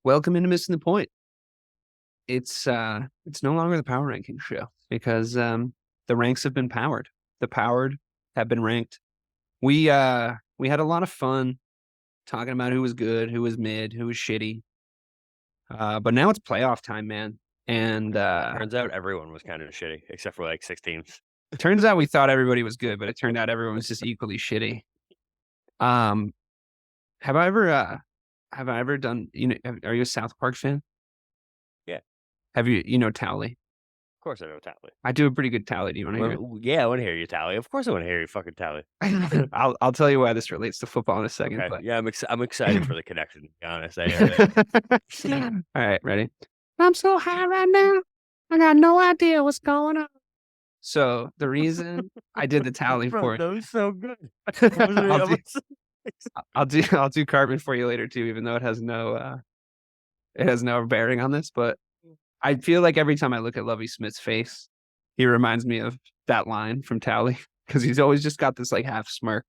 Welcome into Missing the Point. It's no longer the power ranking show because the ranks have been powered. The powered have been ranked. We had a lot of fun talking about who was good, who was mid, who was shitty. But now it's playoff time, man. And Turns out everyone was kind of shitty, except for like 6 teams. turns out we thought everybody was good, but it turned out everyone was just equally shitty. Um, have I ever done? Are you a South Park fan? Yeah. Have Tally? Of course I know Tally. I do a pretty good tally. Do you want to hear it? Yeah, I want to hear you Tally. Of course I want to hear you fucking Tally. I'll tell you why this relates to football in a second. Okay. But... Yeah, I'm excited for the connection, to be honest. I All right, ready? I'm so high right now. I got no idea what's going on. So the reason I did the tally for it. That was so good. I'll do carbon for you later too, even though it has no bearing on this. But I feel like every time I look at Lovie Smith's face, he reminds me of that line from Tally because he's always just got this like half smirk,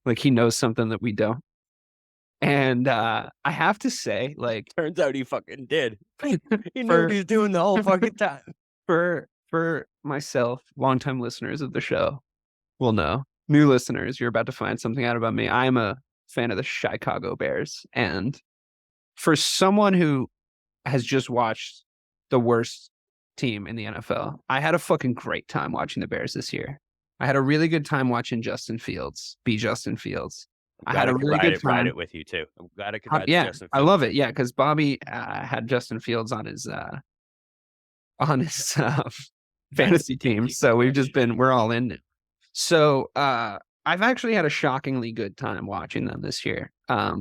like he knows something that we don't. And I have to say, like, turns out he fucking did. He knew what he was doing the whole fucking time. For myself, longtime listeners of the show will know. New listeners, you're about to find something out about me. I'm a fan of the Chicago Bears, and for someone who has just watched the worst team in the NFL, I had a fucking great time watching the Bears this year. I had a really good time watching Justin Fields be Justin Fields. I had a really good time. Ride it with you too. I'm glad I could ride Yeah, Justin Fields. I love it. Yeah, because Bobby had Justin Fields on his fantasy team, so we're all in it. So I've actually had a shockingly good time watching them this year.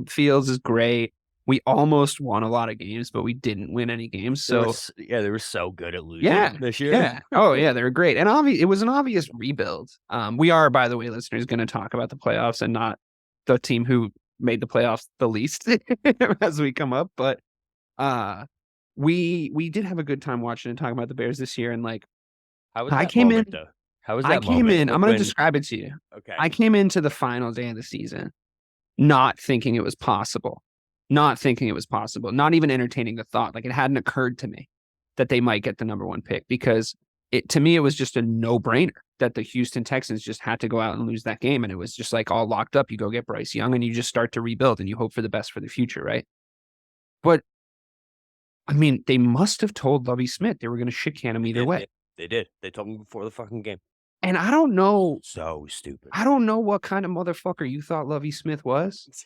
Fields is great. We almost won a lot of games, but we didn't win any games. So they were so good at losing this year. Yeah. Oh yeah, they were great. And it was an obvious rebuild. We are, by the way, listeners, going to talk about the playoffs and not the team who made the playoffs the least as we come up. But we did have a good time watching and talking about the Bears this year. And like, how was that moment, though? How was that moment? I came in. I'm going to describe it to you. Okay. I came into the final day of the season not thinking it was possible. Not even entertaining the thought. Like, it hadn't occurred to me that they might get the number one pick, because to me, it was just a no-brainer that the Houston Texans just had to go out and lose that game. And it was just like all locked up. You go get Bryce Young and you just start to rebuild and you hope for the best for the future, right? But I mean, they must have told Lovie Smith they were going to shit can him either way. They did. They told him before the fucking game. And I don't know. So stupid. I don't know what kind of motherfucker you thought Lovie Smith was.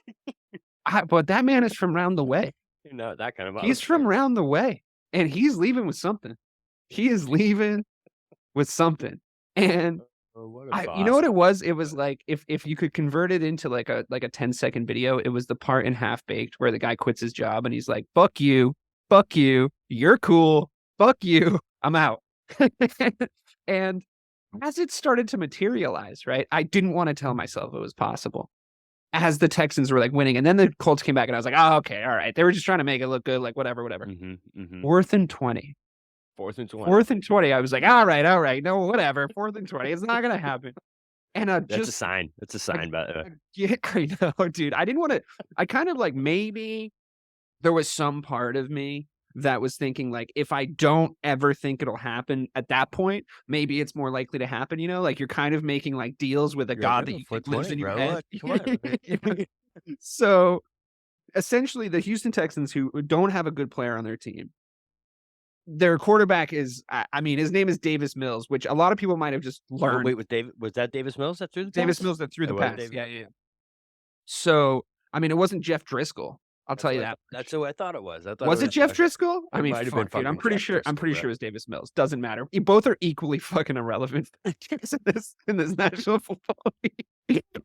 But that man is from round the way. You're not that kind of. He's from round the way, and he's leaving with something. He is leaving with something. And you know what it was? It was like if you could convert it into like a 10-second video, it was the part in Half Baked where the guy quits his job and he's like, fuck you, you're cool, fuck you, I'm out. And as it started to materialize, right, I didn't want to tell myself it was possible. As the Texans were like winning, and then the Colts came back, and I was like, "Oh, okay, all right." They were just trying to make it look good, like whatever. Fourth and 20. I was like, "All right, no, whatever. 4th and 20. It's not gonna happen." And that's a sign. That's a sign, by the way. Yeah, I know, dude. I didn't want to. I kind of like, maybe there was some part of me that was thinking, like, if I don't ever think it'll happen at that point, maybe it's more likely to happen, like you're kind of making like deals with a god that you think lives in your head. So essentially the Houston Texans, who don't have a good player on their team, their quarterback is, I mean, his name is Davis Mills, which a lot of people might have just learned. Wait, was that Davis Mills that threw the pass? Davis Mills that threw the pass. Yeah. So, I mean, it wasn't Jeff Driscoll. I'll tell you that. That's who I thought it was. Was it Jeff Driscoll? I mean, fuck, dude, I'm pretty sure it was Davis Mills. Doesn't matter. Both are equally fucking irrelevant in this National Football League.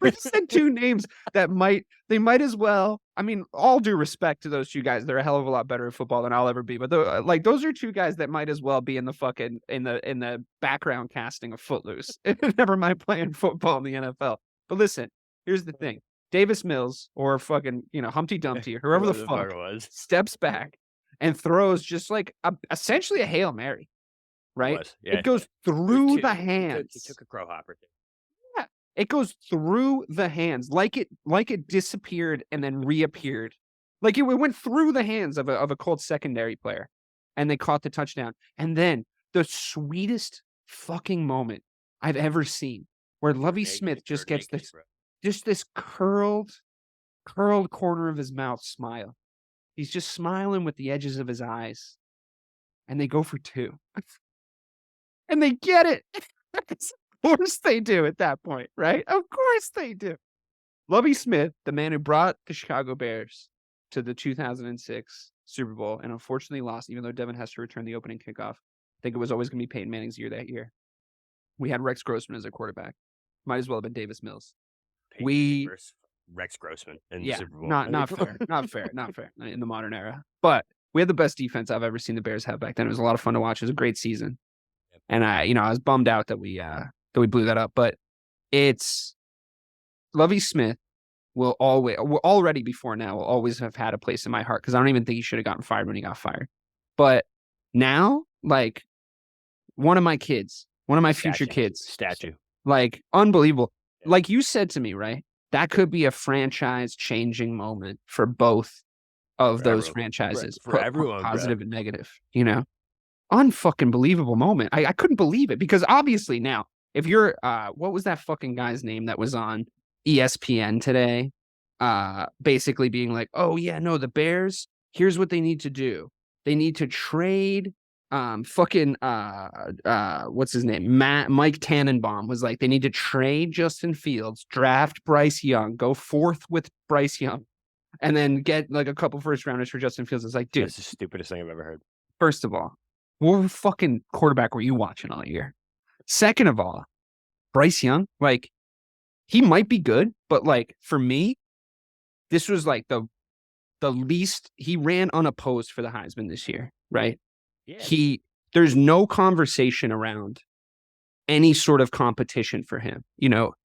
We said two names that might as well. I mean, all due respect to those two guys, they're a hell of a lot better at football than I'll ever be. But those are two guys that might as well be in the fucking in the background casting of Footloose. Never mind playing football in the NFL. But listen, here's the thing. Davis Mills or fucking, Humpty Dumpty or whoever the fuck it was, steps back and throws just like essentially a Hail Mary, right? It goes through the hands. He took a crow hopper. Yeah, it goes through the hands like it disappeared and then reappeared Like it went through the hands of a Colts secondary player, and they caught the touchdown. And then the sweetest fucking moment I've ever seen, where Lovie Smith just gets this curled corner of his mouth smile. He's just smiling with the edges of his eyes, and they go for 2, and they get it. Of course they do at that point, right? Of course they do. Lovie Smith, the man who brought the Chicago Bears to the 2006 Super Bowl and unfortunately lost, even though Devin Hester returned the opening kickoff. I think it was always going to be Peyton Manning's year that year. We had Rex Grossman as a quarterback. Might as well have been Davis Mills. Rex Grossman in the Super Bowl. Not fair in the modern era. But we had the best defense I've ever seen the Bears have back then. It was a lot of fun to watch. It was a great season. And I was bummed out that we blew that up. But it's Lovie Smith will already before now will always have had a place in my heart because I don't even think he should have gotten fired when he got fired. But now, like, one of my future kids, like, unbelievable. Like you said to me, right? That could be a franchise-changing moment for both of those franchises, for everyone, positive and negative. Unfucking believable moment. I couldn't believe it because obviously now, if you're, what was that fucking guy's name that was on ESPN today? Basically being like, oh yeah, no, the Bears. Here's what they need to do. They need to trade. What's his name? Mike Tannenbaum was like, they need to trade Justin Fields, draft Bryce Young, go 4th with Bryce Young, and then get like a couple first rounders for Justin Fields. It's like, dude, that's the stupidest thing I've ever heard. First of all, what fucking quarterback were you watching all year? Second of all, Bryce Young, like, he might be good, but like for me, this was like the least. He ran unopposed for the Heisman this year, right? Yeah. There's no conversation around any sort of competition for him.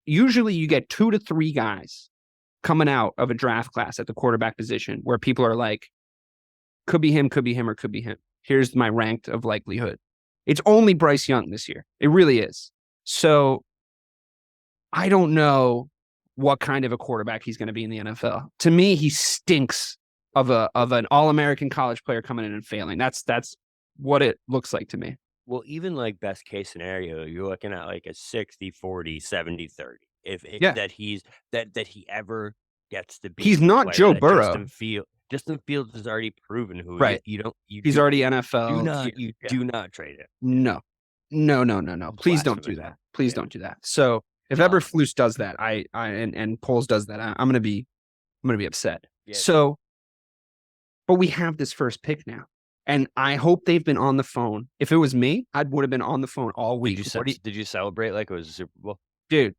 Usually you get 2 to 3 guys coming out of a draft class at the quarterback position where people are like, could be him, or could be him. Here's my ranked of likelihood. It's only Bryce Young this year. It really is. So I don't know what kind of a quarterback he's going to be in the NFL. To me, he stinks of an All-American college player coming in and failing. That's what it looks like to me. Well, even like best case scenario, you're looking at like a 60-40, 70-30. That he ever gets to be. He's not Joe Burrow. Justin Fields has already proven who he's already NFL. You do not trade it. No. Please don't do that. Please don't do that. So if Eberflus does that, and Poles does that, I'm gonna be upset. Yeah. So, but we have this first pick now. And I hope they've been on the phone. If it was me, I would have been on the phone all week. Did you celebrate like it was a Super Bowl? Dude,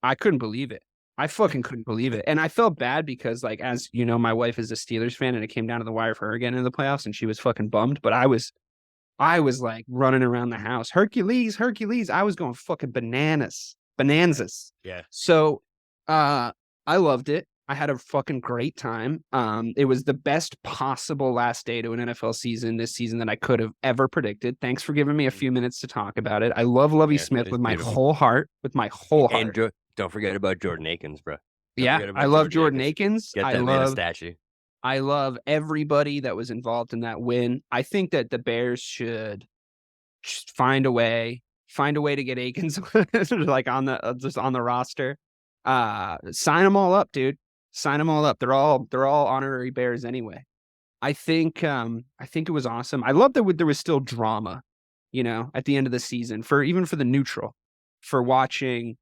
I couldn't believe it. I fucking couldn't believe it. And I felt bad because, like, as you know, my wife is a Steelers fan and it came down to the wire for her again in the playoffs and she was fucking bummed. But I was like running around the house. Hercules. I was going fucking bonanzas. Yeah. So I loved it. I had a fucking great time. It was the best possible last day to an NFL season this season that I could have ever predicted. Thanks for giving me a few minutes to talk about it. I love Lovie Smith with my whole heart. And don't forget about Jordan Akins, bro. I love Jordan Akins. Get that man a statue. I love everybody that was involved in that win. I think that the Bears should just find a way to get Akins like on the roster. Sign them all up, dude. Sign them all up. They're all honorary Bears anyway. I think it was awesome. I love that there was still drama, at the end of the season for the neutral, for watching.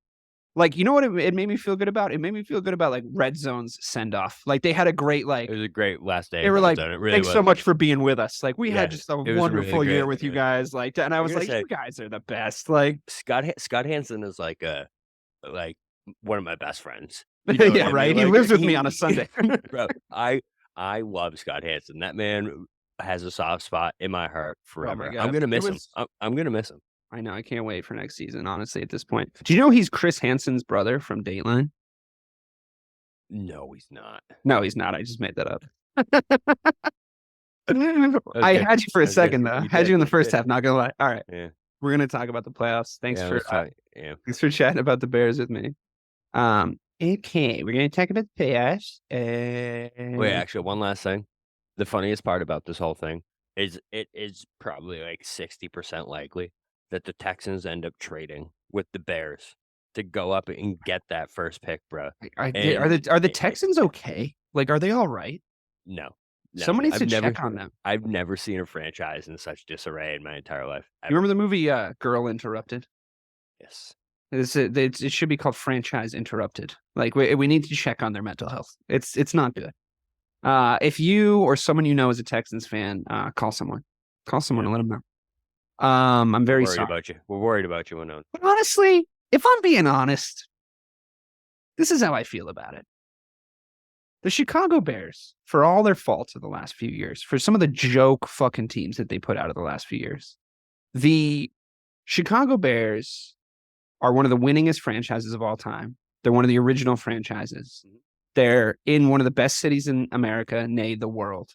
Like, you know what it made me feel good about? It made me feel good about like Red Zone's send off. Like they had a great it was a great last day. They were like, thanks so much for being with us. Like we had just a wonderful really year with you guys. Like, and I was like, you guys are the best. Like Scott Hansen is like one of my best friends. Yeah, right. He lives with me on a Sunday. Bro, I love Scott Hansen. That man has a soft spot in my heart forever. Oh my I'm gonna miss him. I'm gonna miss him. I know. I can't wait for next season. Honestly, at this point, do you know he's Chris Hansen's brother from Dateline? No, he's not. No, he's not. I just made that up. Okay. I had you for a second though. Had you in the first half. Not gonna lie. All right. Yeah. We're gonna talk about the playoffs. Thanks for chatting about the Bears with me. Okay, we're gonna talk about the playoffs. Wait, actually, one last thing. The funniest part about this whole thing is it is probably like 60% likely that the Texans end up trading with the Bears to go up and get that first pick, bro. Are And the Texans okay? Like, are they all right? no, Someone needs to check on them. I've never seen a franchise in such disarray in my entire life. You remember the movie Girl Interrupted? Yes. It should be called Franchise Interrupted. Like we need to check on their mental health. It's not good. If you or someone you know is a Texans fan, call someone. Call someone and let them know. I'm very sorry about you. We're worried about you, unknown. But honestly, if I'm being honest, this is how I feel about it. The Chicago Bears, for all their faults of the last few years, for some of the joke fucking teams that they put out of the last few years, the Chicago Bears are one of the winningest franchises of all time. They're one of the original franchises. They're in one of the best cities in America, nay, the world.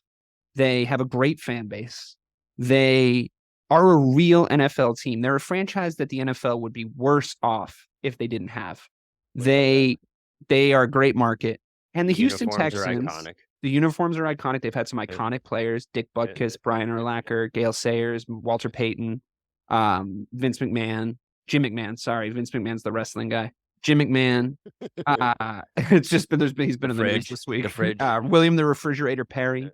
They have a great fan base. They are a real NFL team. They're a franchise that the NFL would be worse off if they didn't have. They are a great market. And the Houston Texans, the uniforms are iconic. They've had some iconic players: Dick Butkus, Brian Urlacher, Gale Sayers, Walter Payton, Vince McMahon, Jim McMahon. Sorry, Vince McMahon's the wrestling guy. Jim McMahon. It's just been he's been in the news this week. William the Refrigerator Perry.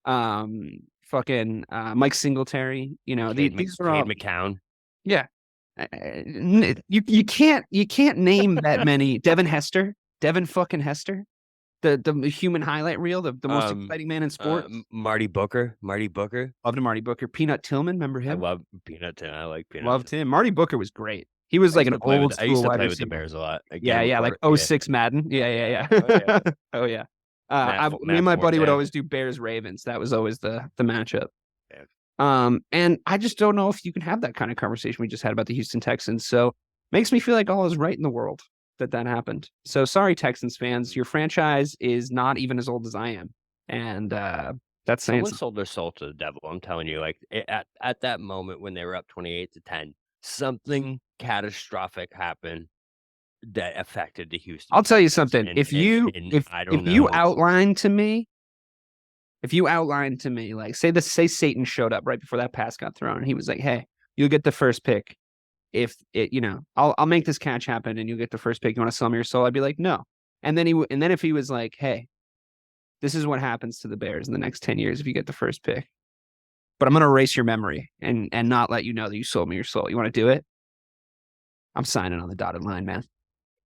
Fucking Mike Singletary. You know, these are all McCown. Yeah. You can't name that many. Devin fucking Hester. The human highlight reel, the most exciting man in sports. Marty Booker. Loved Marty Booker. Peanut Tillman, remember him? I love Peanut Tillman. I like Peanut. Loved him. Marty Booker was great. He was like an old school. I used to play with the Bears a lot. Yeah, like 06 Madden. Yeah. Oh yeah. Me and my buddy would always do Bears Ravens. That was always the matchup. Yeah. And I just don't know if you can have that kind of conversation we just had about the Houston Texans. So makes me feel like all is right in the world that happened. So sorry, Texans fans, your franchise is not even as old as I am, and that's saying someone sold their soul to the devil. I'm telling you, like at that moment when they were up 28-10, something catastrophic happened that affected the Houston. I'll tell you something. If you outline to me, like say Satan showed up right before that pass got thrown, and he was like, "Hey, you'll get the first pick. If it, I'll make this catch happen and you'll get the first pick. You want to sell me your soul?" I'd be like, no. And then if he was like, hey, this is what happens to the Bears in the next 10 years if you get the first pick, but I'm going to erase your memory and not let you know that you sold me your soul. You want to do it? I'm signing on the dotted line, man.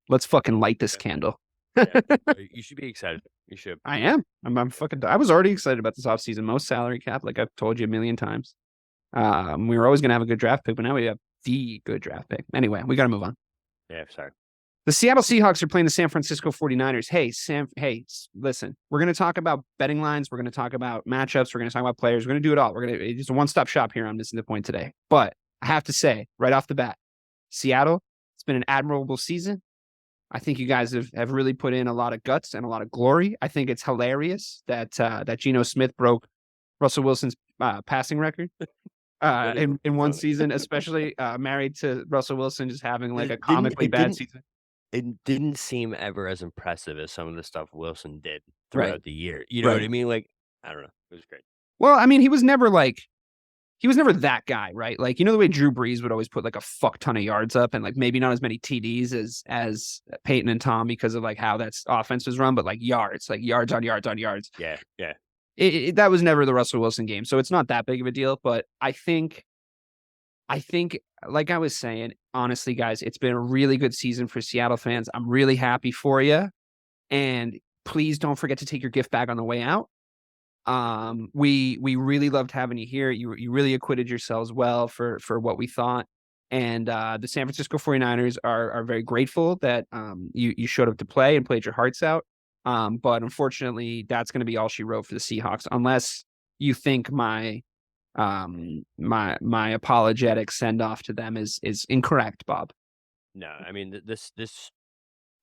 Let's fucking light this candle. You should be excited. You should. I am. I was already excited about this offseason. Most salary cap, like I've told you a million times. We were always going to have a good draft pick, but now we have the good draft pick. Anyway, we got to move on. Yeah, sorry. The Seattle Seahawks are playing the San Francisco 49ers. Hey, listen, we're going to talk about betting lines. We're going to talk about matchups. We're going to talk about players. We're going to do it all. It's a one-stop shop here on Missing the Point today. But I have to say, right off the bat, Seattle, it's been an admirable season. I think you guys have really put in a lot of guts and a lot of glory. I think it's hilarious that Geno Smith broke Russell Wilson's passing record. In one season, especially married to Russell Wilson, just having like a comically bad season. It didn't seem ever as impressive as some of the stuff Wilson did throughout the year. You know what I mean? Like, I don't know. It was great. Well, I mean, he was never that guy, right? Like, the way Drew Brees would always put like a fuck ton of yards up and like maybe not as many TDs as Peyton and Tom because of like how that offense was run, but like yards on yards on yards. Yeah. That was never the Russell Wilson game, so it's not that big of a deal. But I think, like I was saying, honestly, guys, it's been a really good season for Seattle fans. I'm really happy for you, and please don't forget to take your gift bag on the way out. We really loved having you here. You really acquitted yourselves well for what we thought, and the San Francisco 49ers are very grateful that you showed up to play and played your hearts out. But unfortunately, that's going to be all she wrote for the Seahawks, unless you think my apologetic send off to them is incorrect, Bob. No, I mean this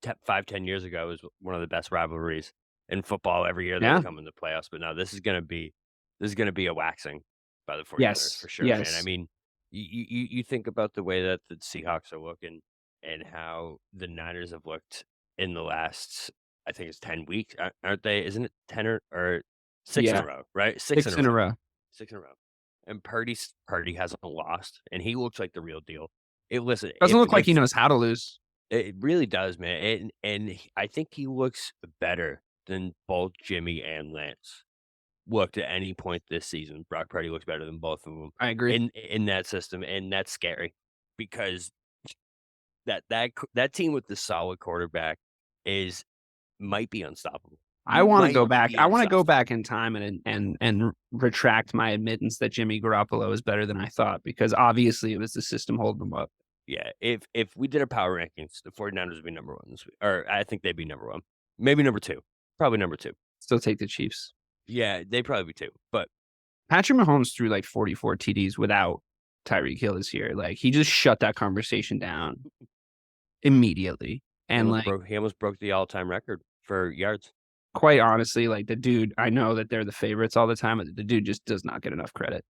5-10 years ago was one of the best rivalries in football every year that come in the playoffs. But no, this is going to be a waxing by the 49ers for sure. Yes. And I mean, you think about the way that the Seahawks are looking and how the Niners have looked in the last, I think it's 10 weeks, aren't they? Isn't it 10 or 6 in Yeah. a row, right? 6 in a row. 6 in a row. And Purdy hasn't lost, and he looks like the real deal. Listen, Doesn't look like he knows how to lose. It really does, man. And I think he looks better than both Jimmy and Lance looked at any point this season. Brock Purdy looks better than both of them. I agree. In that system, and that's scary because that team with the solid quarterback might be unstoppable. I want to go back. I want to go back in time and retract my admittance that Jimmy Garoppolo is better than I thought, because obviously it was the system holding him up. Yeah, if we did a power rankings, the 49ers would be number 1 this week. Or I think they'd be number 1. Maybe number 2. Probably number 2. Still take the Chiefs. Yeah, they'd probably be 2. But Patrick Mahomes threw like 44 TDs without Tyreek Hill this year. Like, he just shut that conversation down immediately. And he almost broke the all-time record for yards. Quite honestly, like, the dude, I know that they're the favorites all the time, but the dude just does not get enough credit.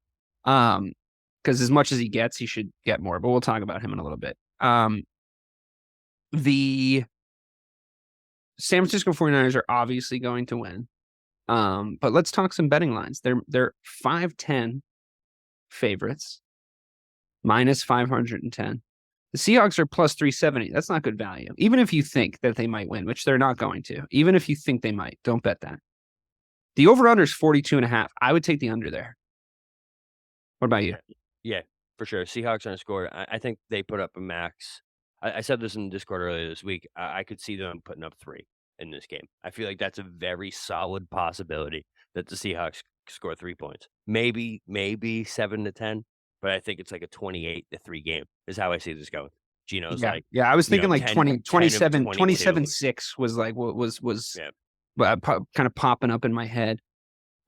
Because as much as he gets, he should get more. But we'll talk about him in a little bit. The San Francisco 49ers are obviously going to win. But let's talk some betting lines. They're 5-10 favorites, minus 510. The Seahawks are plus 370. That's not good value. Even if you think that they might win, which they're not going to. Even if you think they might, don't bet that. The over-under is 42.5. I would take the under there. What about you? Yeah, for sure. Seahawks on a score. I think they put up a max. I said this in Discord earlier this week. I could see them putting up 3 in this game. I feel like that's a very solid possibility that the Seahawks score 3 points. Maybe 7-10, but I think it's like a 28-3 game is how I see this going. Gino's yeah, I was thinking like 27-6 was like what was kind of popping up in my head.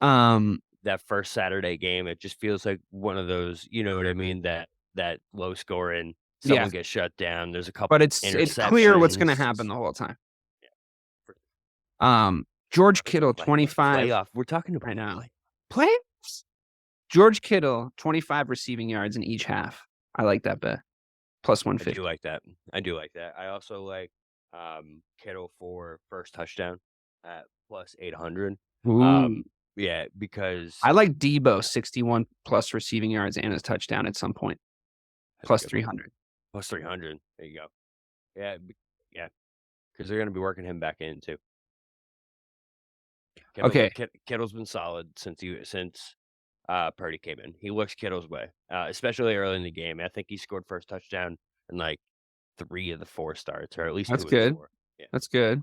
That first Saturday game, it just feels like one of those, you know what I mean, that low scoring, someone gets shut down. There's a couple, but it's clear what's going to happen the whole time. Yeah. George Kittle, 25. Playoff. We're talking about right now. Playoffs. George Kittle, 25 receiving yards in each half. I like that bet. Plus 150. I do like that. I also like Kittle for first touchdown at plus 800. Yeah, because I like Debo 61 plus receiving yards and his touchdown at some point. Plus 300. Plus 300. There you go. Yeah, because they're going to be working him back in too. Kittle's been solid since Purdy came in. He looks Kittle's way, especially early in the game. I think he scored first touchdown in like 3 of the 4 starts, or at least 2 of the 4. Yeah. That's good.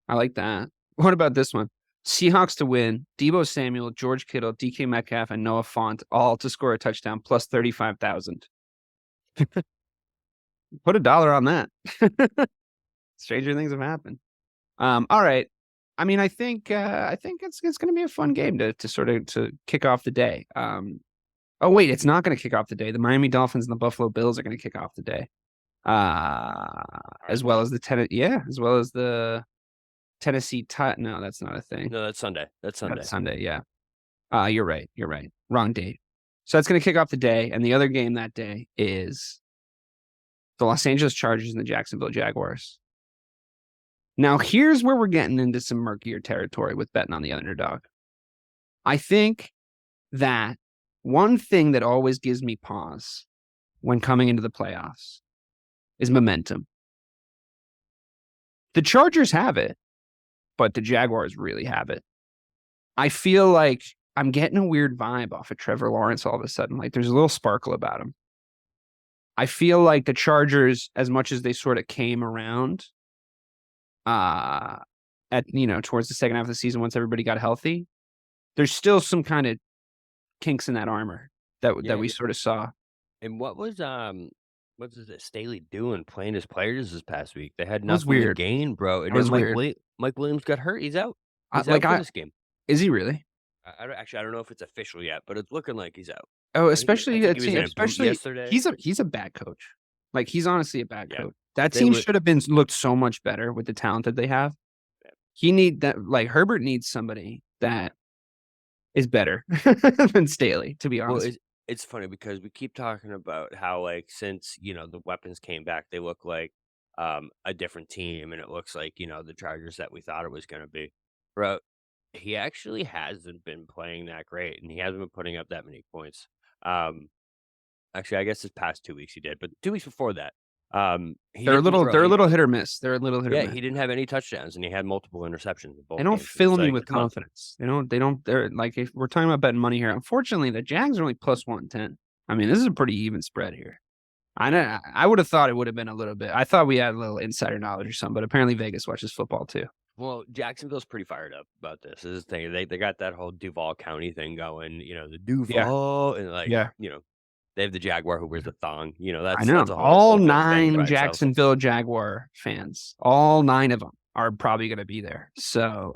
I like that. What about this one? Seahawks to win, Debo Samuel, George Kittle, DK Metcalf, and Noah Fant all to score a touchdown, plus 35,000. Put $1 on that. Stranger things have happened. All right. I mean, I think it's going to be a fun game to kick off the day. Oh wait, it's not going to kick off the day. The Miami Dolphins and the Buffalo Bills are going to kick off the day, as well as the Tennessee No, that's not a thing. No, that's Sunday. That's Sunday. Yeah. You're right. Wrong date. So that's going to kick off the day, and the other game that day is the Los Angeles Chargers and the Jacksonville Jaguars. Now, here's where we're getting into some murkier territory with betting on the underdog. I think that one thing that always gives me pause when coming into the playoffs is momentum. The Chargers have it, but the Jaguars really have it. I feel like I'm getting a weird vibe off of Trevor Lawrence all of a sudden. Like, there's a little sparkle about him. I feel like the Chargers, as much as they sort of came around towards the second half of the season once everybody got healthy, there's still some kind of kinks in that armor that we sort of saw. And what was Staley doing playing his players this past week? They had nothing to gain, bro. And then Mike Williams got hurt. He's out. He's out for this game. Is he really? I don't know if it's official yet, but it's looking like he's out. Oh, especially yesterday. He's a bad coach. Like, he's honestly a bad coach. That team should have looked so much better with the talent that they have. Yeah. Herbert needs somebody that is better than Staley, to be honest. Well, it's funny because we keep talking about how, like, since the weapons came back, they look like a different team, and it looks like, the Chargers that we thought it was gonna be. Bro, he actually hasn't been playing that great, and he hasn't been putting up that many points. Um, Actually, I guess his past 2 weeks he did, but 2 weeks before that, he They're a didn't little throw they're a any. little hit or miss. They're a little hit or Yeah, miss. he didn't have any touchdowns, and he had multiple interceptions in They both don't games. fill It's me like, with come on. confidence. They're like, if we're talking about betting money here, unfortunately, the Jags are only plus 110. I mean, this is a pretty even spread here. I would have thought it would have been a little bit. I thought we had a little insider knowledge or something, but apparently Vegas watches football too. Well, Jacksonville's pretty fired up about this. This is the thing. They got that whole Duval County thing going, the Duval, and Yeah. they have the Jaguar who wears the thong. I know. That's a All whole thing 9 by itself. Jacksonville Jaguar fans, all 9 of them are probably going to be there. So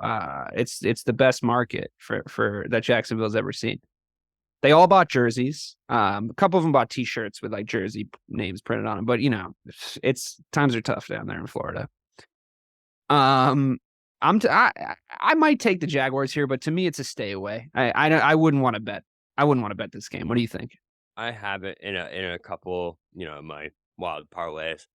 it's the best market for that Jacksonville's ever seen. They all bought jerseys. A couple of them bought T-shirts with like jersey names printed on them. But it's times are tough down there in Florida. I might take the Jaguars here, but to me, it's a stay away. I wouldn't want to bet. I wouldn't want to bet this game. What do you think? I have it in a couple, my wild parlays.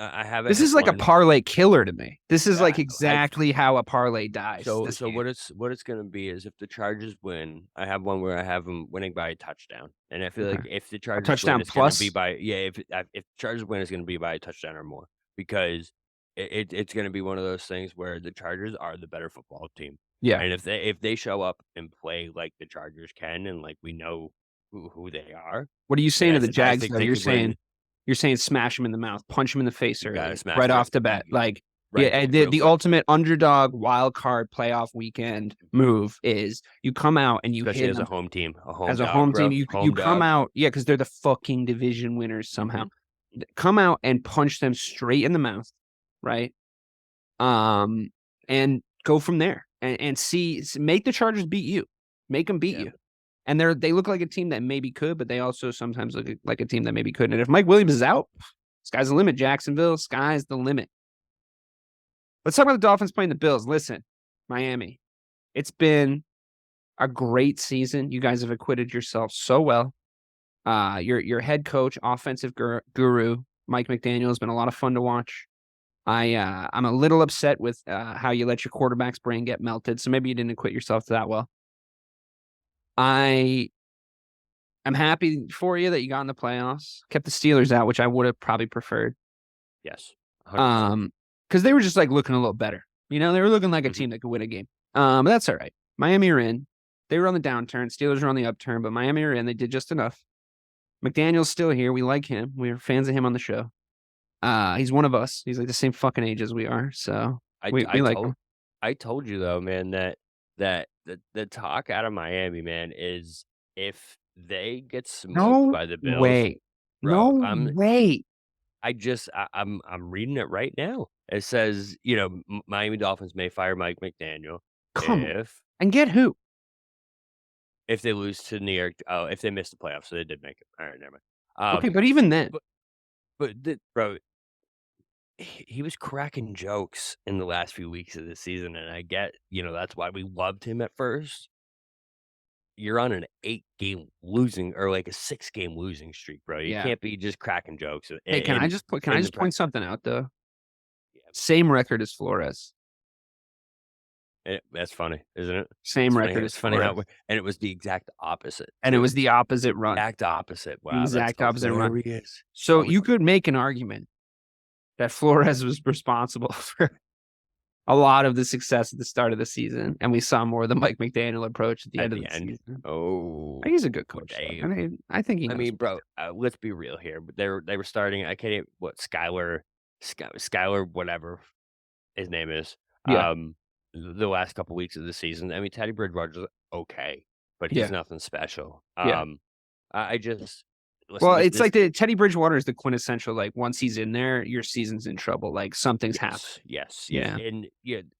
I have it. This is like a parlay killer to me. This is like exactly how a parlay dies. So what it's gonna be is if the Chargers win, I have one where I have them winning by a touchdown, and I feel like if the Chargers touchdown win, it's plus? gonna be by if the Chargers win, it's gonna be by a touchdown or more, because it's gonna be one of those things where the Chargers are the better football team. Yeah. And if they show up and play like the Chargers can, and like we know who they are. What are you saying to the Jags though? You're saying smash them in the mouth, punch them in the face early, right off the bat. Like, the ultimate underdog wild card playoff weekend move is you come out and you especially hit as them. a home team, As a home team, you come out, because they're the fucking division winners somehow. Come out and punch them straight in the mouth, right? And go from there and make the Chargers beat you, make them beat you. And they look like a team that maybe could, but they also sometimes look like a team that maybe couldn't. And if Mike Williams is out, sky's the limit. Jacksonville, sky's the limit. Let's talk about the Dolphins playing the Bills. Listen, Miami, it's been a great season. You guys have acquitted yourselves so well. Your head coach, offensive guru, Mike McDaniel, has been a lot of fun to watch. I'm a little upset with how you let your quarterback's brain get melted. So maybe you didn't acquit yourself that well. I'm happy for you that you got in the playoffs. Kept the Steelers out, which I would have probably preferred. Yes. 100%. Because they were just like looking a little better. They were looking like a team that could win a game. But that's all right. Miami are in. They were on the downturn. Steelers are on the upturn, but Miami are in. They did just enough. McDaniel's still here. We like him. We're fans of him on the show. He's one of us. He's like the same fucking age as we are. So we like him. I told you though, man, that the talk out of Miami, man, is if they get smoked by the Bills. Way. I'm reading it right now. It says, Miami Dolphins may fire Mike McDaniel and get who? If they lose to New York. Oh, if they miss the playoffs, so they did make it. All right, never mind. Okay, but even then, bro, he was cracking jokes in the last few weeks of the season, and I get, that's why we loved him at first. You're on an 8-game losing or like a 6-game losing streak, bro. You can't be just cracking jokes. Hey, can I just point something out though? Yeah. Same record as Flores. That's funny, isn't it? Same record. It's funny how, and it was the exact opposite. And it was the opposite run. Exact opposite. Wow. Exact opposite run. So you could make an argument that Flores was responsible for a lot of the success at the start of the season, and we saw more of the Mike McDaniel approach at the end of the season. Oh, he's a good coach. I think he. I mean, bro, let's be real here. But they were starting. I can't even, Skylar, whatever his name is. Yeah. The last couple weeks of the season. I mean, Teddy Bridgewater's okay, but he's nothing special. I just. Listen, it's like the Teddy Bridgewater is the quintessential, like, once he's in there, your season's in trouble. Like, something's happened. Yes. Yeah. And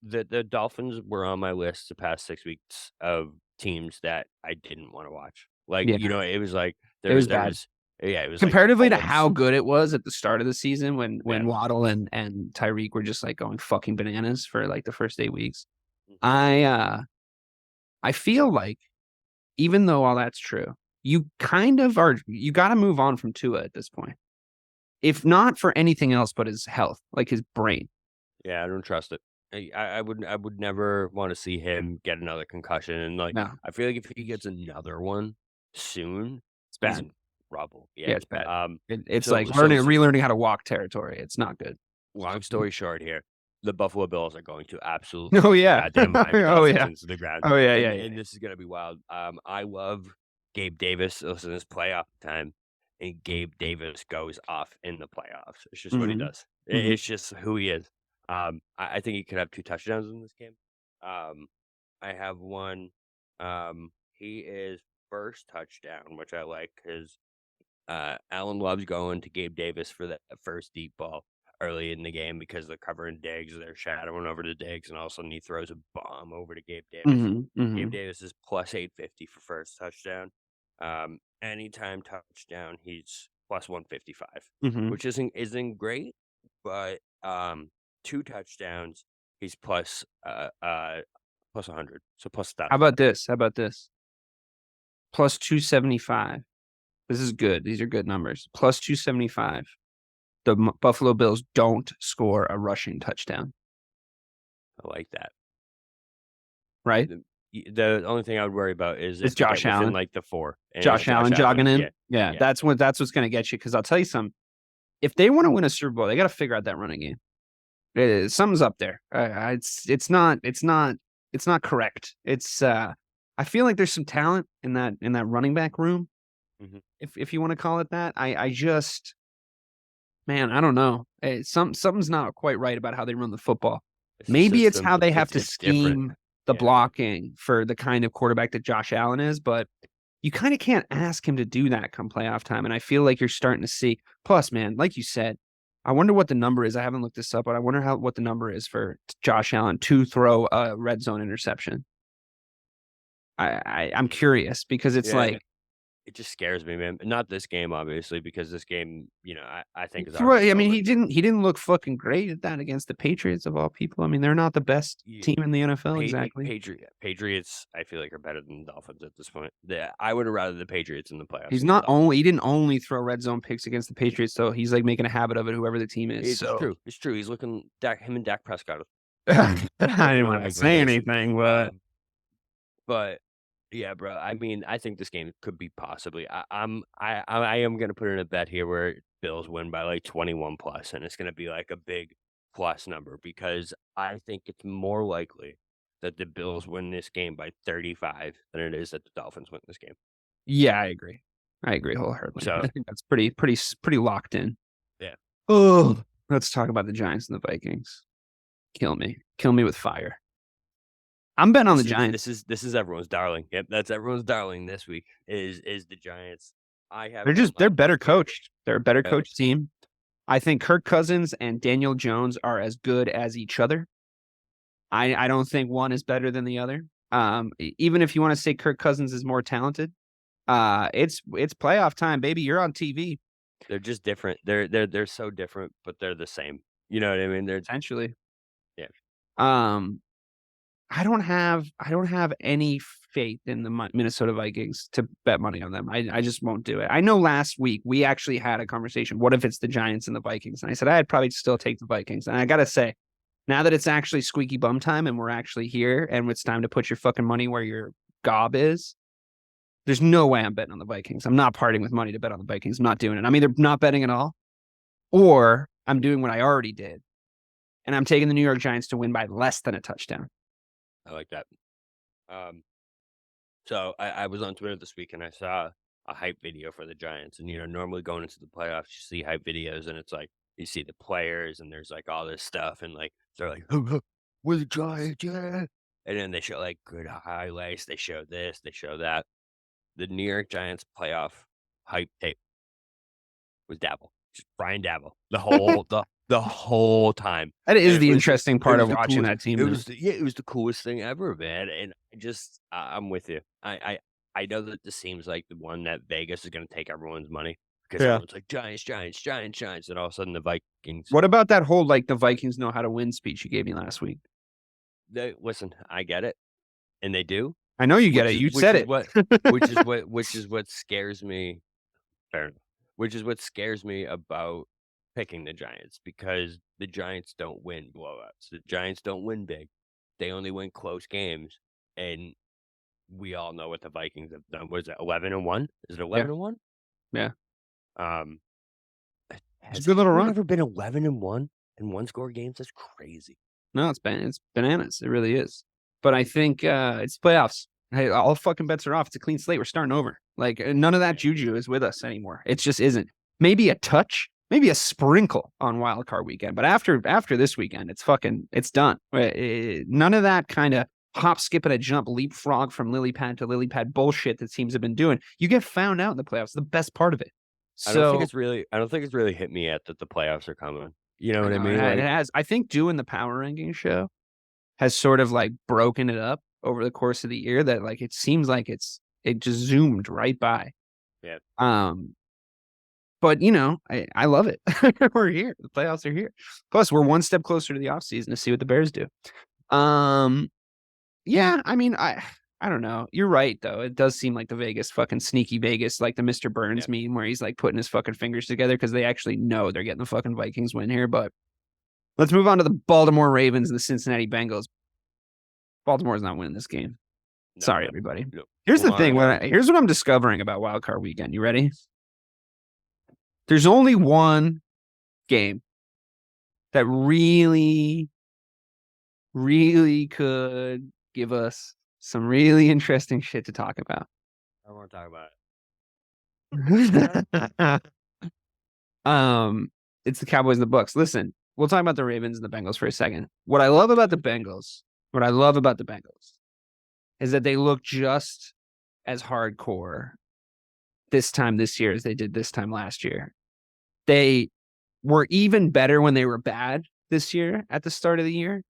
the Dolphins were on my list the past 6 weeks of teams that I didn't want to watch. Like, it was like, it was bad. It was comparatively to how good it was at the start of the season when Waddle and Tyreek were just like going fucking bananas for like the first 8 weeks. I feel like, even though all that's true, you kind of you got to move on from Tua at this point. if not for anything else but his health, like his brain. Yeah, I don't trust it. I would never want to see him get another concussion, and like No, I feel like if he gets another one soon, it's he's bad. in trouble. Yeah, Yeah. it's bad. It's So like relearning how to walk territory. It's not good. long story short here, the Buffalo Bills are going to absolutely Oh yeah. goddamn Miami Oh Dolphins yeah. into the ground. Oh yeah. And this is gonna be wild. I love Gabe Davis. Listen, this playoff time, and Gabe Davis goes off in the playoffs. It's just what he Mhm. does. Mhm. It's just who he is. I think he could have 2 touchdowns in this game. I have one. He is first touchdown, which I like because Allen loves going to Gabe Davis for that first deep ball early in the game because they're covering Diggs, they're shadowing over to Diggs, and all of a sudden he throws a bomb over to Gabe Davis. Mhm. Gabe Mhm. Davis is plus 850 for first touchdown. Anytime touchdown, he's plus 155, Mhm. which isn't great, but 2 touchdowns, he's plus 100, so plus How 1,000. about this? How about this? Plus 275. This is good. These are good numbers. Plus 275. The Buffalo Bills don't score a rushing touchdown, I like that. right? The only thing I would worry about is It's if they get Josh within Allen. like the 4, and it's Josh Allen jogging in. Yeah, yeah. that's what's going to get you. Because I'll tell you something. If they want to win a Super Bowl, they got to figure out that running game. Something's up there. It's not correct. I feel like there's some talent in that running back room, Mhm. if you want to call it that. I just, man, I don't know. Something's not quite right about how they run the football. It's the Maybe it's system. how they have to It's different. scheme the Yeah. blocking for the kind of quarterback that Josh Allen is, but you kind of can't ask him to do that come playoff time. And I feel like you're starting to see. Plus, man, like you said, I wonder what the number is. I haven't looked this up, but I wonder what the number is for Josh Allen to throw a red zone interception. I'm curious because it's Yeah, like it just scares me, man. Not this game, obviously, because this game, I think is through. already I mean, over. he didn't look fucking great at that against the Patriots of all people. I mean, they're not the best team in the NFL exactly. Patriots, I feel like are better than the Dolphins at this point. I would have rather the Patriots in the playoffs. He didn't only throw red zone picks against the Patriots, though. He's like making a habit of it, whoever the team is. It's true. It's true. He's looking him and Dak Prescott. I didn't want to say anything, but yeah, bro. I mean, I think this game could be possibly. I am gonna put in a bet here where Bills win by like 21 plus, and it's gonna be like a big plus number because I think it's more likely that the Bills win this game by 35 than it is that the Dolphins win this game. yeah, I agree. I agree wholeheartedly. So I think that's pretty locked in. yeah. Oh, let's talk about the Giants and the Vikings. Kill me with fire. I'm betting on the Giants. This is everyone's darling. Yep, that's everyone's darling this week is the Giants. They're better coached. They're a better coached team. I think Kirk Cousins and Daniel Jones are as good as each other. I don't think one is better than the other. Even if you want to say Kirk Cousins is more talented, it's playoff time, baby. You're on TV. They're just different. They're so different, but they're the same. You know what I mean? They're essentially. Yeah. I don't have any faith in the Minnesota Vikings to bet money on them. I just won't do it. I know last week we actually had a conversation. What if it's the Giants and the Vikings? And I said I'd probably still take the Vikings. And I gotta say, now that it's actually squeaky bum time and we're actually here and it's time to put your fucking money where your gob is, there's no way I'm betting on the Vikings. I'm not parting with money to bet on the Vikings. I'm not doing it. I'm either not betting at all or I'm doing what I already did. And I'm taking the New York Giants to win by less than a touchdown. I like that. So I was on Twitter this week and I saw a hype video for the Giants. And, normally going into the playoffs, you see hype videos and it's like, you see the players and there's like all this stuff. And like, they're like, we're the Giants, yeah. And then they show like good highlights. They show this, they show that. The New York Giants playoff hype tape was Dabble. Just Brian Dabble. The whole time. That is the interesting part of watching that team. It was the coolest thing ever, man. And I'm with you. I know that this seems like the one that Vegas is going to take everyone's money because everyone's like Giants, Giants, Giants, Giants, and all of a sudden the Vikings. What about that whole like the Vikings know how to win speech you gave me last week? Listen, I get it, and they do. I know you get it. You said it. Which is what scares me. Fair enough. Which is what scares me about picking the Giants because the Giants don't win blowouts. The Giants don't win big. They only win close games. And we all know what the Vikings have done. Was it 11-1? Is it Yeah. 11-1? Yeah. Um, It's a has good little anyone run. ever been 11-1 in one-score games? That's crazy. No, it's bananas. It really is. But I think it's playoffs. Hey, all fucking bets are off. It's a clean slate. We're starting over. Like none of that juju is with us anymore. It just isn't. Maybe a touch, maybe a sprinkle on wild card weekend. But after this weekend, it's done. None of that kind of hop, skip, and a jump, leapfrog from lily pad to lily pad bullshit that teams have been doing. You get found out in the playoffs. The best part of it. I don't think it's really hit me yet that the playoffs are coming. You know what I mean? It has. I think doing the power ranking show has sort of like broken it up over the course of the year that like it seems like it just zoomed right by. Yeah. But I love it. We're here. The playoffs are here. Plus, we're one step closer to the offseason to see what the Bears do. Yeah, I mean, I don't know. You're right though. It does seem like the Vegas fucking sneaky Vegas, like the Mr. Burns meme where he's like putting his fucking fingers together because they actually know they're getting the fucking Vikings win here. But let's move on to the Baltimore Ravens and the Cincinnati Bengals. Baltimore's not winning this game. No, sorry, everybody. No. Here's the thing. Here's what I'm discovering about Wild Card Weekend. You ready? There's only one game that really, really could give us some really interesting shit to talk about. I want to talk about it. It's the Cowboys and the Bucs. Listen, we'll talk about the Ravens and the Bengals for a second. What I love about the Bengals is that they look just as hardcore this time this year as they did this time last year. They were even better when they were bad this year at the start of the year,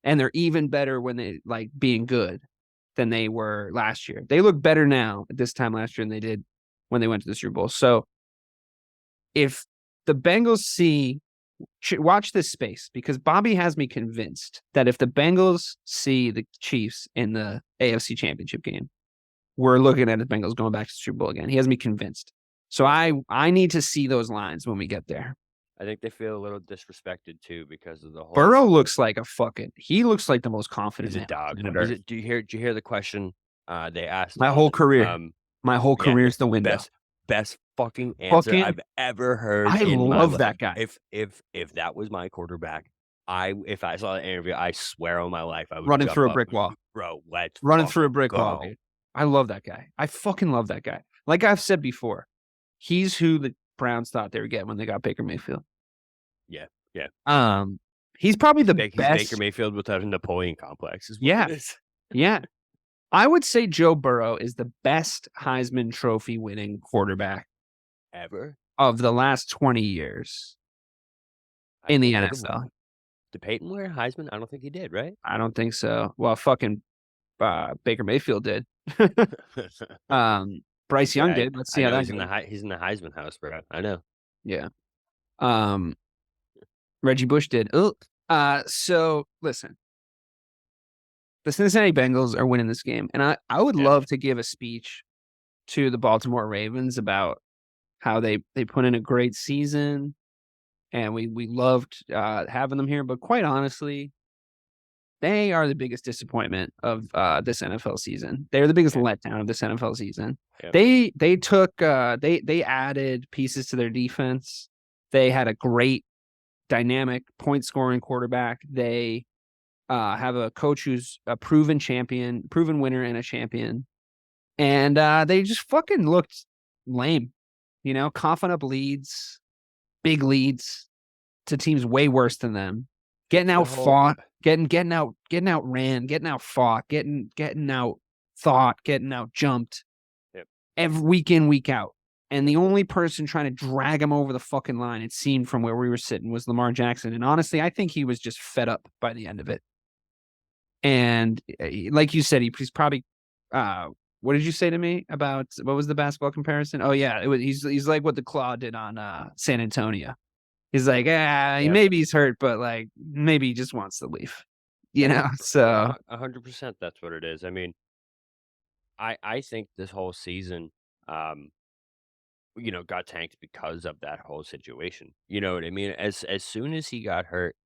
and they're even better when they like being good than they were last year. They look better now at this time last year than they did when they went to the Super Bowl. So if the Bengals watch this space, because Bobby has me convinced that if the Bengals see the Chiefs in the AFC Championship game, we're looking at the Bengals going back to the Super Bowl again. He has me convinced. So I need to see those lines when we get there. I think they feel a little disrespected too because of the whole. Burrow looks like he looks like the most confident. He's a dog. Do you hear the question they asked? My whole career. My whole career is the window. Best fucking answer I've ever heard. I love that guy. If that was my quarterback, if I saw the interview, I swear on my life I would running through a brick wall. Bro, let's running through a brick wall. Dude. I love that guy. I fucking love that guy. Like I've said before, he's who the Browns thought they would get when they got Baker Mayfield. Yeah. He's probably the best. Baker Mayfield without a Napoleon complex. Yeah. I would say Joe Burrow is the best Heisman Trophy winning quarterback ever of the last 20 years in the NFL. Did Peyton wear Heisman? I don't think he did, right? I don't think so. Well, fucking Baker Mayfield did. Bryce Young did. Let's see how that he's in the Heisman house, bro. I know. Yeah. Reggie Bush did. So listen. The Cincinnati Bengals are winning this game, and I would love to give a speech to the Baltimore Ravens about how they put in a great season, and we loved having them here. But quite honestly, they are the biggest disappointment of this NFL season. They're the biggest letdown of this NFL season. Yep. They added pieces to their defense. They had a great dynamic point scoring quarterback. They have a coach who's a proven winner and a champion. And they just fucking looked lame, coughing up leads, big leads to teams way worse than them. Getting out fought, getting outran, getting out fought, getting out thought, getting out jumped. Yep. Every week in, week out. And the only person trying to drag him over the fucking line, it seemed from where we were sitting, was Lamar Jackson. And honestly, I think he was just fed up by the end of it. And like you said, he's probably, what did you say to me about, what was the basketball comparison? Oh yeah, he's like what the Claw did on San Antonio. He's like, maybe he's hurt, but like maybe he just wants to leave, so 100% that's what it is. I mean, I think this whole season, got tanked because of that whole situation. You know what I mean? As soon as he got hurt,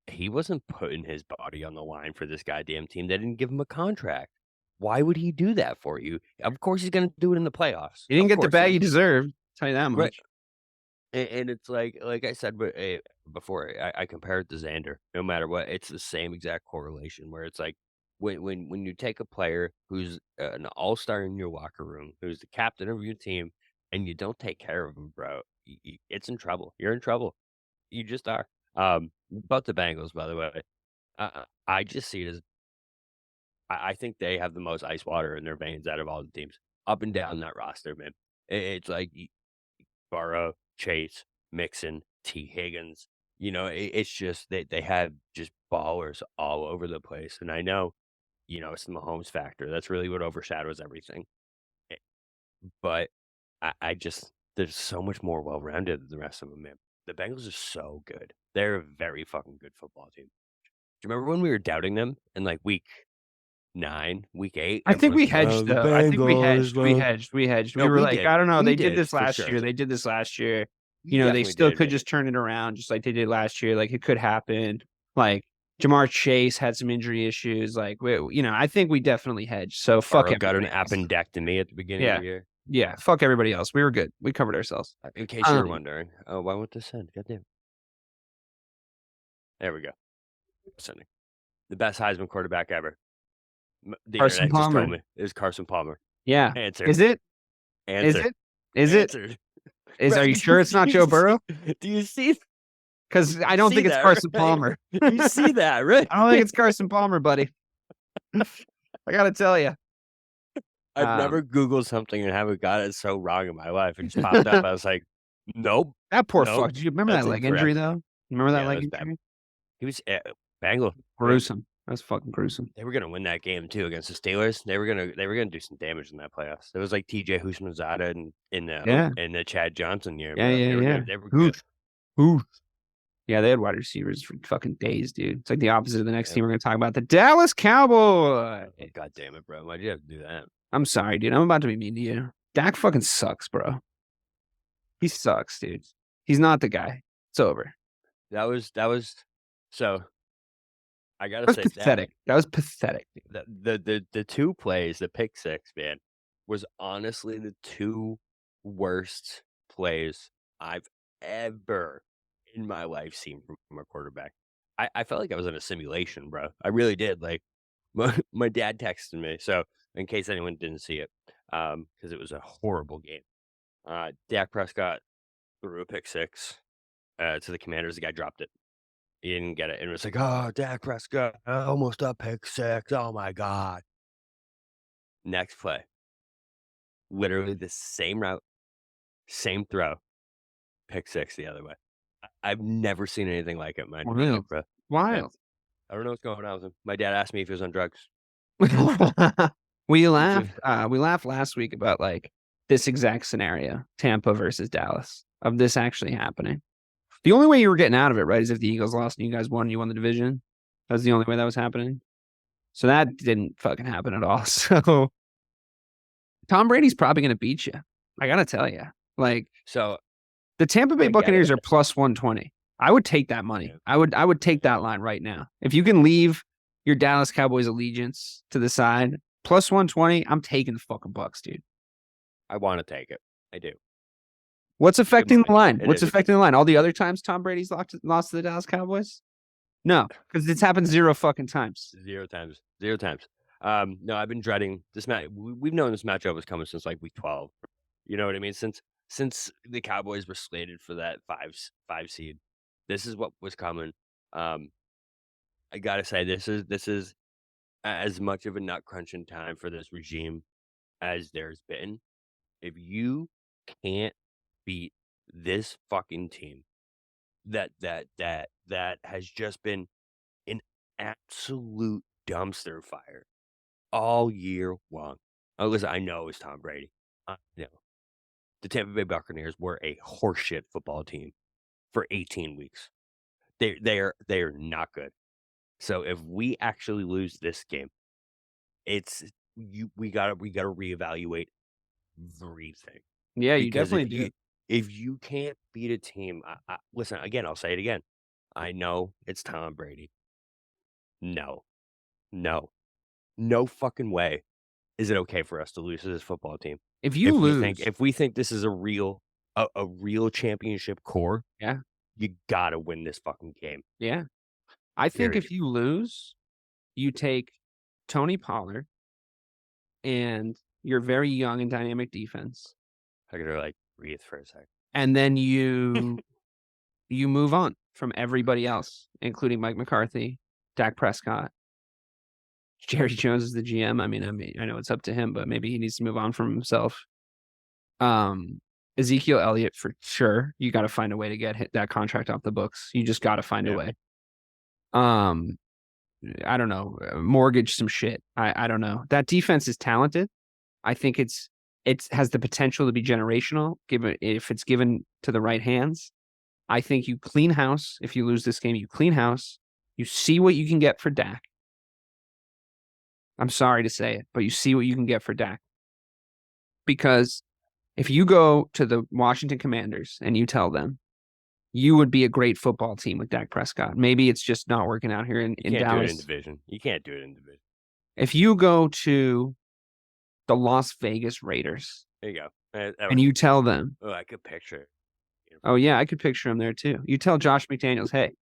he wasn't putting his body on the line for this goddamn team. They didn't give him a contract. Why would he do that for you? Of course he's gonna do it in the playoffs. You didn't Of get the course he bag is. you deserved. Tell you that Right. much. And it's like I said before, I compare it to Xander. No matter what, it's the same exact correlation where it's like when you take a player who's an all-star in your locker room, who's the captain of your team, and you don't take care of him, bro, it's in trouble. You're in trouble. You just are. About the Bengals, by the way, I just see it as I think they have the most ice water in their veins out of all the teams up and down that roster, man. It's like Burrow, Chase, Mixon, T. Higgins. It's just they have just ballers all over the place. And I know, it's the Mahomes factor. That's really what overshadows everything. Eh, But I just there's so much more well rounded than the rest of them, man. The Bengals are so good. They're a very fucking good football team. Do you remember when we were doubting them in like week 9, week 8? I think we Everyone's like, hedged "Oh, the though. I think we Bengals, hedged. We bro." hedged. We hedged. No, We were we like, did. I don't know. We They did did this for last sure. year. They did this last year. We They definitely still did, could man. just turn it around just like they did last year. Like it could happen. Like Jamar Chase had some injury issues. Like I think we definitely hedged. So fuck Burrow got an everybody else. appendectomy at the beginning of the year. Yeah, fuck everybody else. We were good. We covered ourselves. In case you were wondering. Oh, why won't this end? Goddamn. There we go. Sending. The best Heisman quarterback ever. The Carson internet just Palmer. told me it was Carson Palmer. Yeah. Answer. Is it? Answer. Is it? Answer. Are you sure it's not Joe Burrow? Do you see? Because I don't think it's Carson Palmer. You see that, right? I don't think it's Carson Palmer, buddy. I gotta tell you. I've never Googled something and haven't got it so wrong in my life. It just popped up. I was like, nope. That poor nope, fuck. Do you remember that leg incorrect. injury though? Remember that Yeah, leg that was injury? He was Bengal. Gruesome. That's fucking gruesome. They were gonna win that game too against the Steelers. They were gonna do some damage in that playoffs. It was like TJ Houshmandzadeh in the Chad Johnson year. Yeah. They were good. Who? Yeah, they had wide receivers for fucking days, dude. It's like the opposite of the next team we're gonna talk about. The Dallas Cowboys. God damn it, bro. Why'd you have to do that? I'm sorry, dude. I'm about to be mean to you. Dak fucking sucks, bro. He sucks, dude. He's not the guy. It's over. That was so. I gotta That say was pathetic. That was pathetic. Dude. The 2 plays, the pick six, man, was honestly the 2 worst plays I've ever in my life seen from a quarterback. I felt like I was in a simulation, bro. I really did. Like my dad texted me, so in case anyone didn't see it, because it was a horrible game. Dak Prescott threw a pick six to the Commanders. The guy dropped it. He didn't get it, and it was like, "Oh, Dak Prescott, almost a pick six. Oh my god!" Next play, literally the same route, same throw, pick six the other way. I've never seen anything like it, man. Wild. Bro. Wild. I don't know what's going on with him. My dad asked me if he was on drugs. We laughed last week about like this exact scenario, Tampa versus Dallas, of this actually happening. The only way you were getting out of it, right, is if the Eagles lost and you guys won and you won the division. That was the only way that was happening. So that didn't fucking happen at all. So Tom Brady's probably gonna beat you. I gotta tell you. Like, so the Tampa Bay Buccaneers are plus 120. I would take that money. I would take that line right now. If you can leave your Dallas Cowboys allegiance to the side, plus 120, I'm taking the fucking Bucks, dude. I want to take it. I do. What's affecting the line? What's affecting the line? All the other times Tom Brady's lost to the Dallas Cowboys? No, because it's happened 0 fucking times. 0 times. 0 times. No, I've been dreading this match. We've known this matchup was coming since like week 12. You know what I mean? Since the Cowboys were slated for that 5 seed, this is what was coming. I gotta say, this is as much of a nut crunching time for this regime as there's been. If you can't beat this fucking team that has just been an absolute dumpster fire all year long. Oh, listen, I know it's Tom Brady. The Tampa Bay Buccaneers were a horseshit football team for 18 weeks. They are not good. So if we actually lose this game, we gotta reevaluate everything. Yeah, you Because definitely do. if you can't beat a team, listen again. I'll say it again. I know it's Tom Brady. No, no, no fucking way is it okay for us to lose to this football team. If you lose, If we think this is a real championship core, yeah, you gotta win this fucking game. yeah. I think if Period. you lose, you take Tony Pollard and your very young and dynamic defense, I gotta like breathe for a second. and then you move on from everybody else, including Mike McCarthy, Dak Prescott, Jerry Jones is the GM. I mean, I know it's up to him, but maybe he needs to move on from himself. Ezekiel Elliott for sure. You got to find a way to get that contract off the books. You just got to find a way. I don't know, mortgage some shit. I don't know. That defense is talented. I think it has the potential to be generational, given if it's given to the right hands. I think you clean house. If you lose this game, you clean house. You see what you can get for Dak. I'm sorry to say it, but you see what you can get for Dak. Because if you go to the Washington Commanders and you tell them you would be a great football team with Dak Prescott, maybe it's just not working out here in You can't Dallas. do it in division. You can't do it in division. If you go to the Las Vegas Raiders, there you go, and you tell them, oh, I could picture. Oh yeah, I could picture him there too. You tell Josh McDaniels, hey,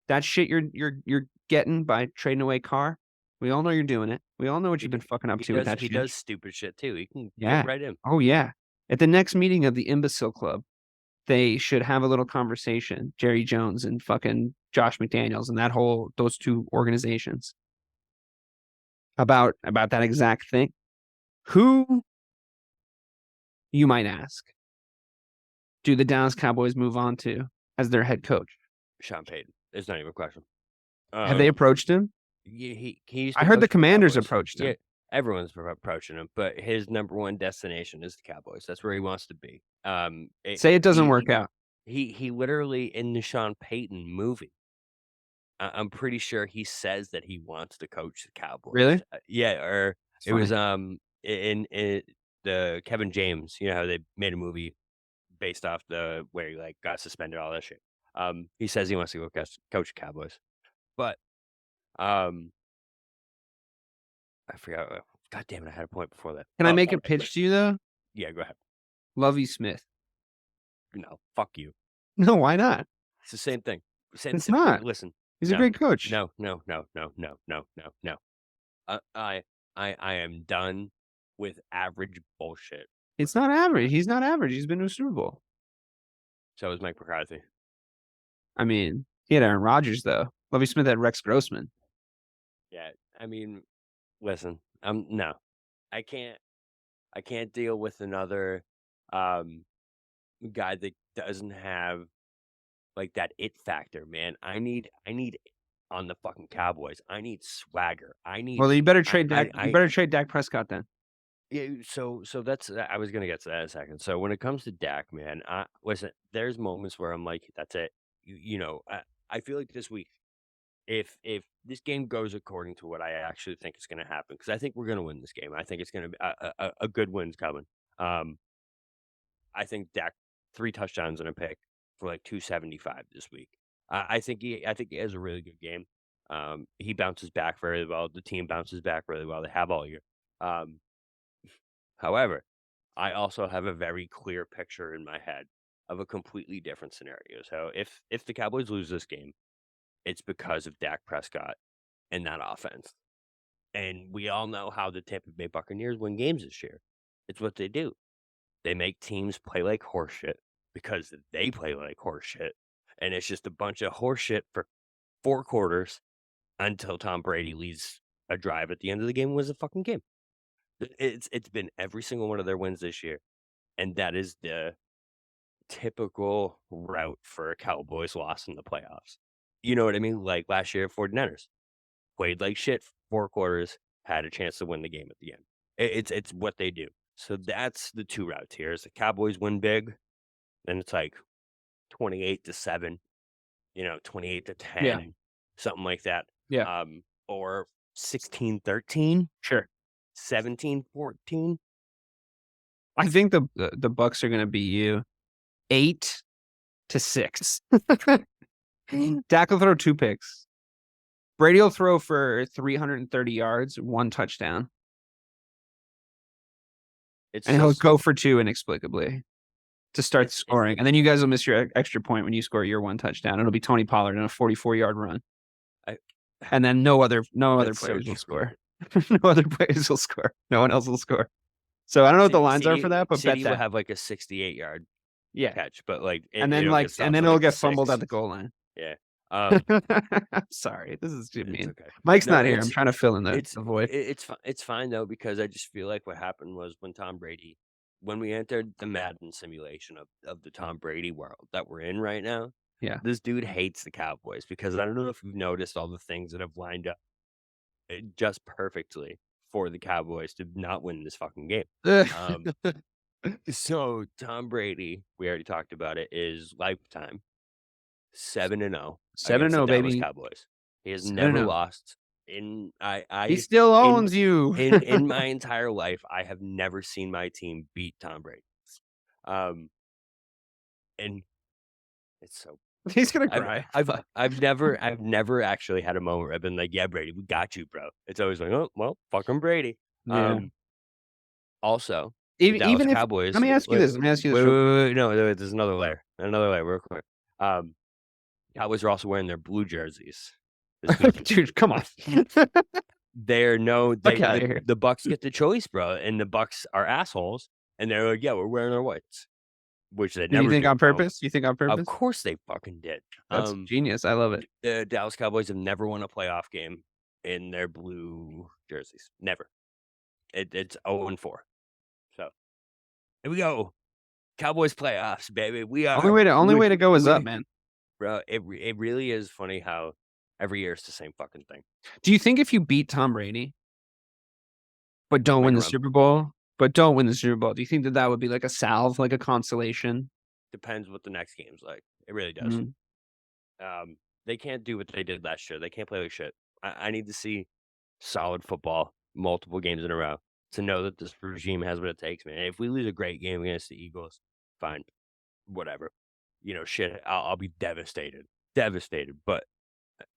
that shit you're getting by trading away Carr, we all know you're doing it. We all know what you've been fucking up to with that shit. He does stupid shit too. He can get right in. Oh yeah. At the next meeting of the Imbecile Club, they should have a little conversation, Jerry Jones and fucking Josh McDaniels and those two organizations about that exact thing. Who, you might ask, do the Dallas Cowboys move on to as their head coach? Sean Payton. It's not even a question. Have they approached him? He used I heard the Commanders approached him. Yeah, everyone's approaching him, but his number one destination is the Cowboys. That's where he wants to be. Say it doesn't work out. He literally in the Sean Payton movie, I'm pretty sure he says that he wants to coach the Cowboys. Really? Yeah, or it was in the Kevin James. You know how they made a movie based off where he like got suspended, all that shit. He says he wants to go coach the Cowboys, but I forgot. God damn it! I had a point before that. Can I make a pitch to you though? Yeah, go ahead. Lovie Smith. No, fuck you. No, why not? It's the same thing. It's not. Listen, he's a great coach. No. I am done with average bullshit. It's not average. He's not average. He's been to a Super Bowl. So is Mike McCarthy. I mean, he had Aaron Rodgers though. Lovie Smith had Rex Grossman. Yeah, I mean, listen, no, I can't deal with another guy that doesn't have like that it factor, man. I need on the fucking Cowboys. I need swagger. Well, you better trade Dak. You better trade Dak Prescott then. Yeah, so that's I was gonna get to that in a second. So when it comes to Dak, man, listen, there's moments where I'm like, that's it. I feel like this week, if this game goes according to what I actually think is going to happen, because I think we're going to win this game. I think it's going to be a good win's coming. I think Dak 3 touchdowns and a pick for like 275 this week. I think he has a really good game. He bounces back very well. The team bounces back really well. They have all year. However, I also have a very clear picture in my head of a completely different scenario. So if the Cowboys lose this game, it's because of Dak Prescott and that offense. And we all know how the Tampa Bay Buccaneers win games this year. It's what they do. They make teams play like horseshit because they play like horseshit. And it's just a bunch of horseshit for 4 quarters until Tom Brady leads a drive at the end of the game and wins the fucking game. It's been every single one of their wins this year. And that is the typical route for a Cowboys loss in the playoffs. You know what I mean? Like last year, 49ers played like shit 4 quarters, had a chance to win the game at the end. It's what they do. So that's the 2 routes here. Is the Cowboys win big, then it's like 28-7, 28-10, something like that. Yeah. Or 16-13, sure, 17-14, I think the Bucks are going to beat you 8-6. Dak will throw 2 picks. Brady will throw for 330 yards, 1 touchdown. And he'll go for 2 inexplicably to start scoring. And then you guys will miss your extra point when you score your 1 touchdown. It'll be Tony Pollard in a 44-yard run. And then no other players will score. No other players will score. No one else will score. So I don't know what the lines are for that, but City bet that. will have like a 68-yard catch, but and then it'll get fumbled at the goal line. Yeah. Sorry, this is too mean. Okay. Mike's not here. I'm trying to fill in the void. It's fine though, because I just feel like what happened was when we entered the Madden simulation of the Tom Brady world that we're in right now. Yeah, this dude hates the Cowboys because I don't know if you've noticed all the things that have lined up just perfectly for the Cowboys to not win this fucking game. So Tom Brady, we already talked about it, is lifetime 7-0. 7-0, baby. Dallas Cowboys. He has never lost. He still owns you. in my entire life, I have never seen my team beat Tom Brady. And it's so. He's gonna cry. I've never actually had a moment where I've been like, yeah, Brady, we got you, bro. It's always like, oh well, fucking Brady. Yeah. Also, even Cowboys. Let me ask you this. Wait, no, there's another layer. Real quick. Cowboys are also wearing their blue jerseys. Dude, come on. The Bucks get the choice, bro, and the Bucks are assholes, and they're like, yeah, we're wearing our whites. Which they never. You think on purpose? You think on purpose? Of course they fucking did. That's genius. I love it. The Dallas Cowboys have never won a playoff game in their blue jerseys. Never. It's 0-4. So here we go. Cowboys playoffs, baby. We are only way to go is up, man. Bro, it really is funny how every year it's the same fucking thing. Do you think if you beat Tom Brady, but don't win the Super Bowl? Do you think that would be like a salve, like a consolation? Depends what the next game's like. It really does. Mm-hmm. They can't do what they did last year. They can't play like shit. I need to see solid football, multiple games in a row, to know that this regime has what it takes, man. If we lose a great game against the Eagles, fine, whatever. Shit, I'll be devastated. But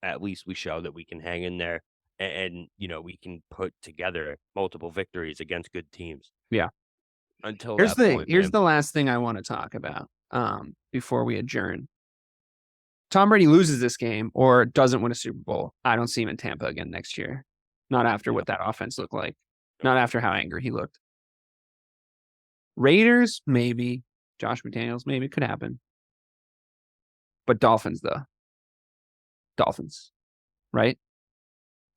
at least we show that we can hang in there. And we can put together multiple victories against good teams. Yeah. Until here's the last thing I want to talk about before we adjourn. Tom Brady loses this game or doesn't win a Super Bowl. I don't see him in Tampa again next year. Not after what that offense looked like. Not after how angry he looked. Raiders, maybe. Josh McDaniels, maybe. Could happen. But Dolphins, though. Dolphins. Right?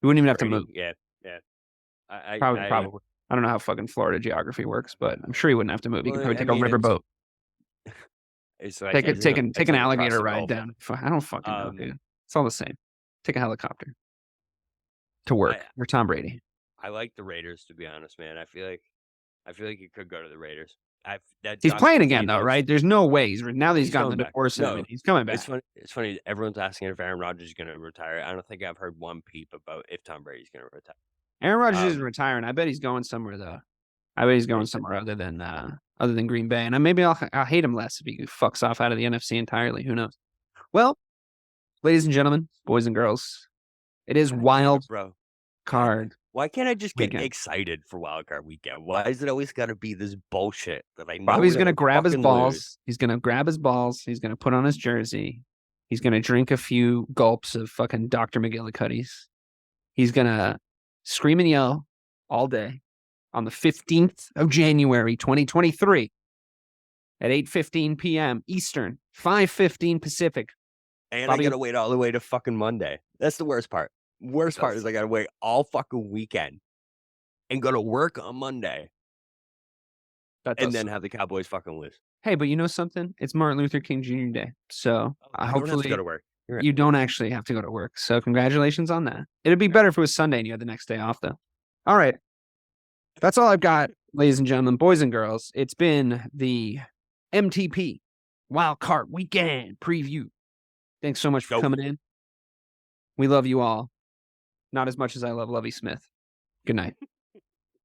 You wouldn't even have to move. Yeah. Probably. I don't know how fucking Florida geography works, but I'm sure he wouldn't have to move. He could probably take a riverboat. It's like take an alligator ride down. I don't fucking know, dude. It's all the same. Take a helicopter to work. You're Tom Brady. I like the Raiders, to be honest, man. I feel like you could go to the Raiders. He's playing again, though, right? There's no way. Now that he's gotten the divorce, he's coming back. It's funny. Everyone's asking if Aaron Rodgers is going to retire. I don't think I've heard one peep about if Tom Brady's going to retire. Aaron Rodgers isn't retiring. I bet he's going somewhere, though. I bet he's going somewhere other than Green Bay. And maybe I'll hate him less if he fucks off out of the NFC entirely. Who knows? Well, ladies and gentlemen, boys and girls, it is wild card. Why can't I just get excited for Wild Card Weekend? Why is it always got to be this bullshit that I know? Bobby's going to grab his balls. He's going to grab his balls. He's going to put on his jersey. He's going to drink a few gulps of fucking Dr. McGillicuddy's. He's going to scream and yell all day on the 15th of January, 2023 at 8:15 p.m. Eastern, 5:15 Pacific. And Bobby, I got to wait all the way to fucking Monday. That's the worst part. Worst part is I gotta wait all fucking weekend and go to work on Monday and then have the Cowboys fucking lose. Hey, but you know something? It's Martin Luther King Jr. Day, so hopefully don't have to go to work. You don't actually have to go to work. So congratulations on that. It'd be better if it was Sunday and you had the next day off, though. All right, that's all I've got, ladies and gentlemen, boys and girls. It's been the MTP Wild Card Weekend preview. Thanks so much for coming in. We love you all. Not as much as I love Lovie Smith. Good night.